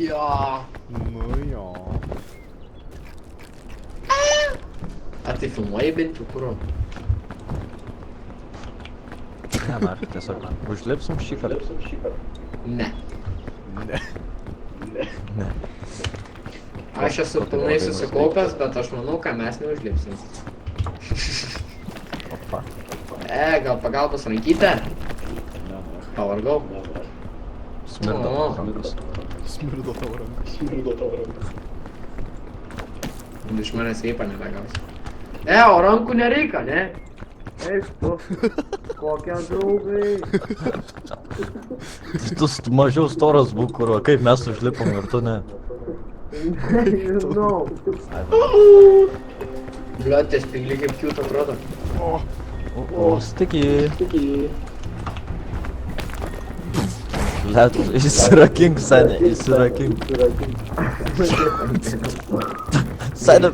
jo. Nu jo. Ar tai filmuoji bent jau kuro? Ne, na, tiesiog užlipsim šį kartą. Ne. Ne. Ne. Aš esu pilnai susikaupęs, bet aš manau, kad mes neužlipsim. Opa. Gal pagalbos rankytę? Pavargau. Smirda O. rankos. Smirdo tavo ranką. Iš manęs veipa nebegausi. O rankų nereikia, ne? Eik tu. Kokie draugai. Tu mažiau storas būk, kur, kaip mes užlipom ir tu ne. Nežinau. Bliuot, tie spygliai kaip cute atrodo. O, sticky. Let, įsirakink, senė, įsirakink. Senė,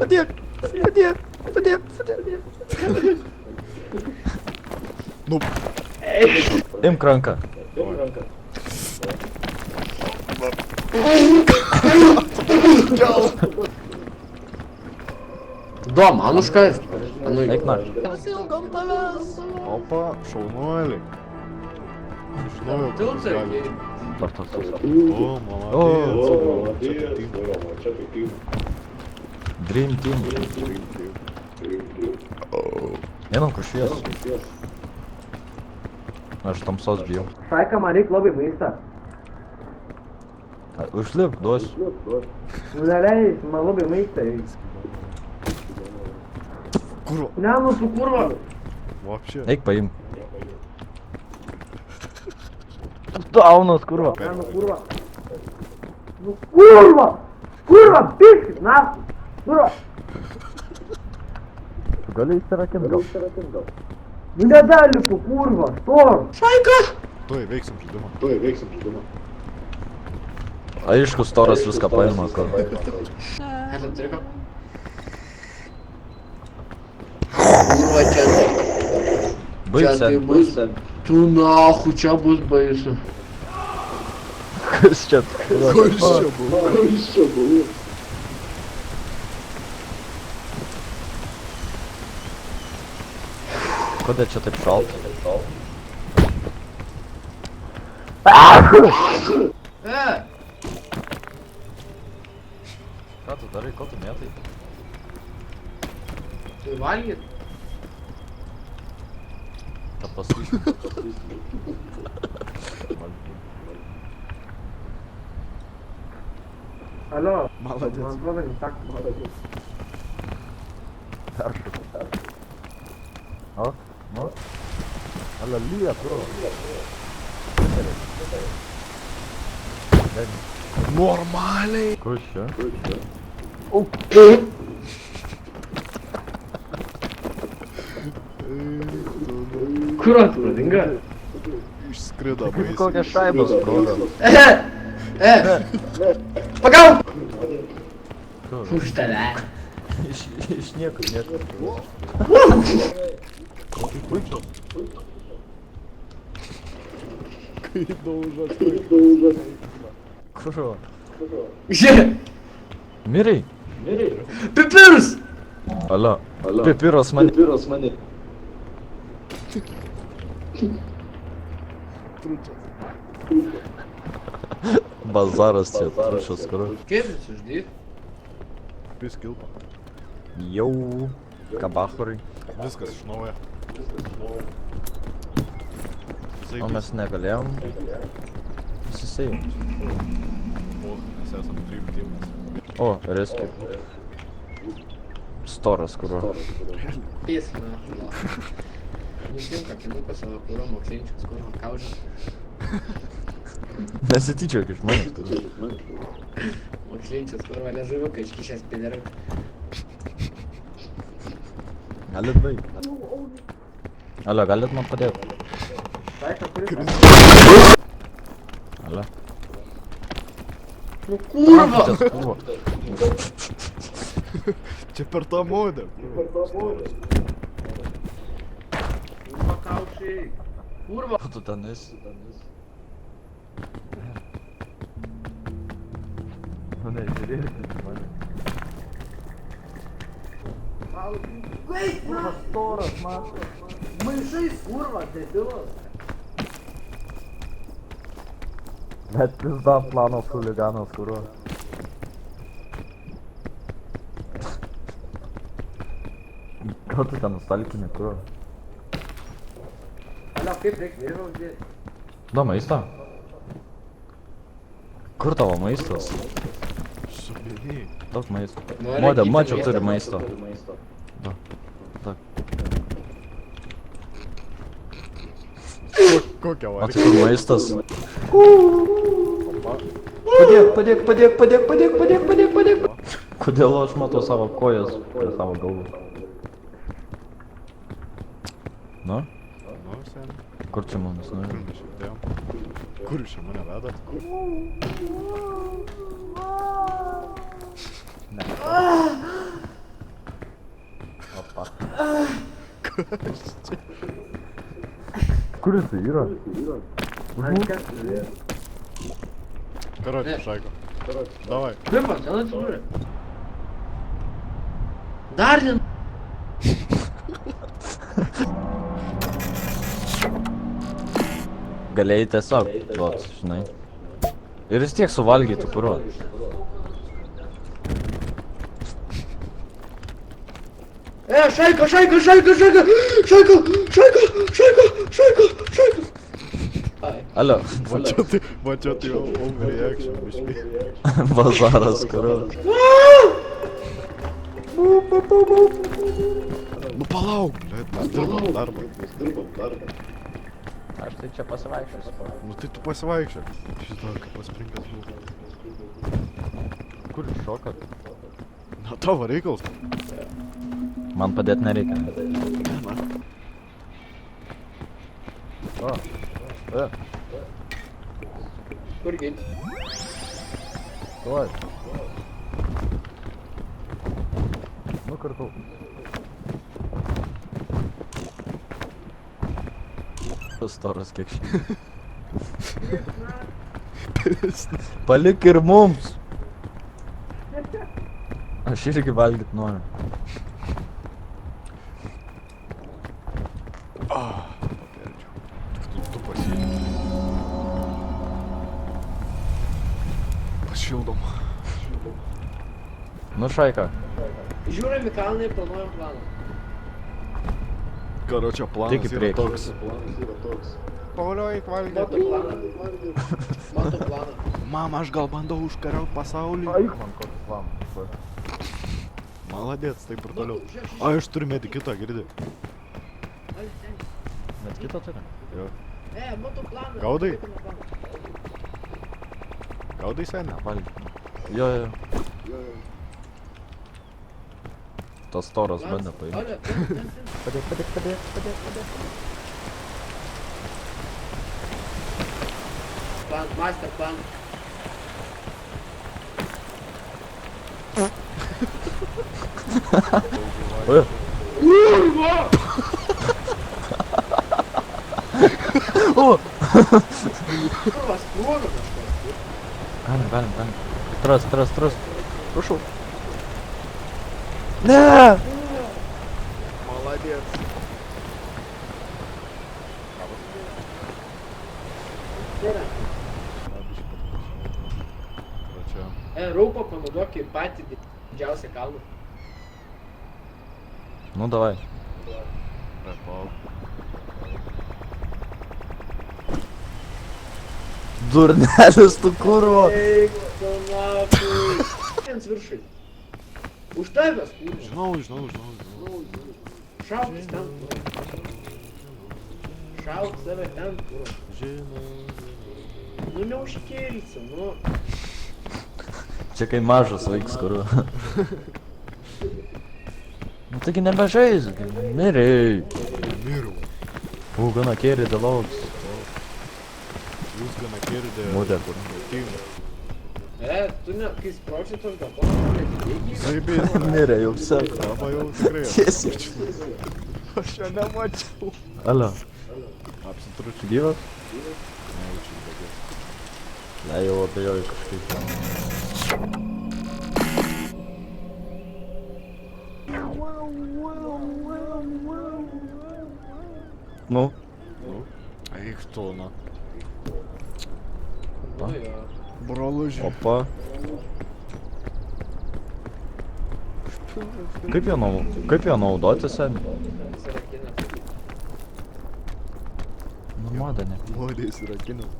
padėk. Nu. Imk ranką. Du, man užkast. Eik na. Opa, šaunuoliai. Iš naujo Tu kažkas gali. Partas. O, молодец. Čia tai team. Dream team. Einam kur švies. Aš tamsos bijau. Šaika, man reikia labai maistą. Užlip, duosiu. Neleis, man labai maistą reikia. Kurva. Ne, nu tu kurva. Вообще. Eik paim. Tu aunas, kurva. Ne, nu kurva. Nu kurva! Kurva, piškit, na! Kurva! Tu gali įsirakint gal. Nu nedalipu, kurva, stor! Šaika! Tuoj veiksim žaidimą. Aišku, storas viską paima, kur. Kurva, čia tai. Čia tai Baigsia. bus. Tu nahu, čia bus baisu. Kas čia? Kur čia buvo? Kodėl čia taip šalta? Ką tu darai, ko tu mėtai? Tai valgyt? Ta pasakysiu. Alio. Молодец. Man atrodo, kad tak. Peršok. O? Nu? Ala lyja, kur? Normaliai. Kur čia? Kur atrodinga? Išskrido Kaip baisiai. kokia šaiba skrodo. Pagauk! Kur? Už tave. Iš niekur, niekur. Puikiai. Kaip daužas. Kur? Žiūrėk! Mirai? Pipirus! Alio. Pipiros mane. Bazaras čia, trušas kur. Kaip jis uždyt? Piskilpa. Jau. Kabachurai. Viskas iš naujo. O mes negalėjom. Susisėjom. Mes esam dream teamas. O, rescue. Storas, kur. Pys, na. Nusimka kinuką savo kuro mokslinčius, kuro kaužą. Nesityčiok iš manęs. Mokslinčius, kuro ležuviuką iškišęs pėderų. Galit baigt. Alio, galit man padėti? Šaika, kuris? Alio. Nu kurva! Kurva. Čia per tą modę. Kurva kaušiai. Kurva! Tu ten esi. Mane žiūrėkit, mane. Kaip, na? Storas, matai. Maišais, kurva, debilas. Bet pizda planas chuliganas, kuriuo. Ką tu ten stalkini, kuriuo? Alio, kaip reikia vėliau dėti? Da, maistą. Kur tavo maistas? Subėlėjai. Daug maisto. Nori Modė, kitą mačiau, maistą? turi maisto. Da. Da. Kokia O varė? tai kur maistas? Padėk. Kodėl aš matau savo kojas prie savo galvos? Nu? Nu, sen. Kur čia mums, nu? Kur mes čia atėjom? Kur jūs čia mane vedat? Opa. Kur jisai yra? Короче, Не. Шайка. Давай. Klipa, ten atsidūrė. Dar vien. Galėjai tiesiog duot, žinai. Ir vis tiek suvalgyti, kuriuo. Šaika! Ai. Alio. Mačiau tai overreaction, biškai. Bazaras, kuriuo. Nu palauk, blėt, mes dirbam darbą. Aš tai čia pasivaikščiosiu. Nu tai tu pasivaikščiok. Šitą kaip pasprinkęs buvo. Kur jūs šokat? Na tavo reikalas. Man padėti nereikia. O. Kur gint? Tuoj. Nukartau. Storas kiek šį. Palik ir mums. Aš irgi valgyt noriu. Tu pasiėmė. Pašildom. Nu Šaika. Žiūrim į kalną ir planuojam planą. Karočią, planas Tik į yra priekį. toks. Paulioj, valgyti. Moto planą. Moto planą. Mama, aš gal bandau užkariaut pasaulį. Eik man koks planas. Maladėts, taip ir toliau. A, aš turiu mėti kitą, girdi. Net kitą turi. Jo. Moto planą. Gaudai? Gaudai senę? Valgyt. Jo. Tas storas bandė paimti. Alio, ten. Padėk. Plan, master plan. Oi. Kurva! O! Kurva, sprogo kažkas. Galim. Tras. Prašau. Ne! Maladėts. Yra. Karočią. Raupą panaudok kaip patį didžiausią kalną. Nu davai. Palauk. Durnelis tu kurvo. Eik, tu napui. Viens viršai. Už tavęs, kurva. Žinau. Šauk ten, kurva. Šauk save ten, kurva. Nu neužkėlsi, nu. Čia kai mažas vaiks kurvo. Nu taigi nebežais, mirei. Mirau. Gonna carry the loads. Jūs gana kirdė. Modė. Tu ne, kai sprogsi tos galvonas, netidėgi. Zaibės. Mirė jau sek. Arba jau tikrai. Tiesiai. Aš jo nemačiau. Alio. Apsitručiu. Gyvas? Nejaučiu, bet Ne, jau abejoju kažkaip. Ну, Ну? А їх хто на? Nu jo. Broluži. opa. Kaip jo naudoti seniai? Jis yra kinas. Nu, modenė. Modės yra kinas.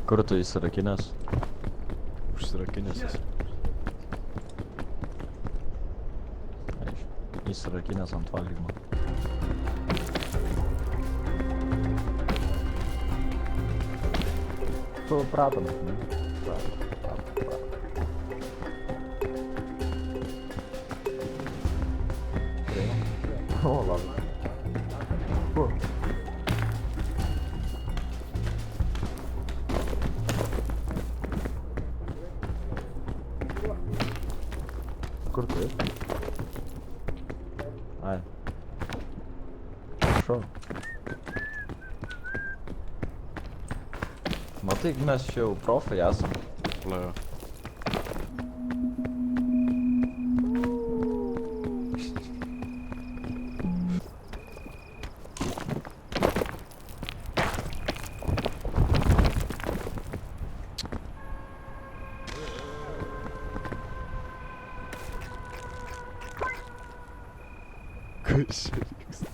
Kur tu įsirakinęs? Užsirakinęs esi. Įsirakinęs ant valgymo. Supratom, ne? Supratom. O, labas. Kur? Kur tu esi? Ai. Šau. Matai, mes čia jau profai esam. Plajo. Kas čia vyksta?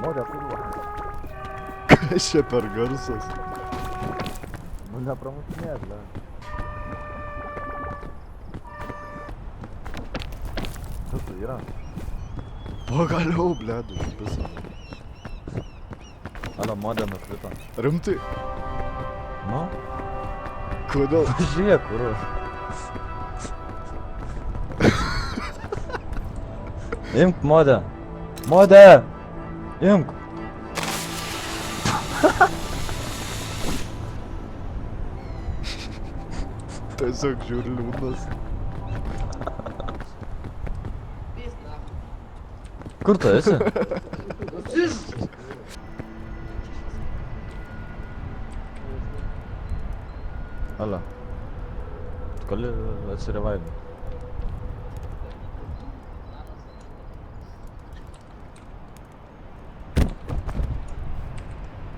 Modė, kur? Kas čia per garsas? Nu, nepramušinėt, ne? Kas tai yra? Pagaliau, bledu, užpisa. Alio, modė nukrito. Rimtai? Nu? Kodėl? Žiūrėk, kur aš. Imk, modė! Modė! Imk! Tiesiog žiūri liūdnas. Pys na. Kur tu esi? Sis. Alio. Tu gali atsirivaidinti.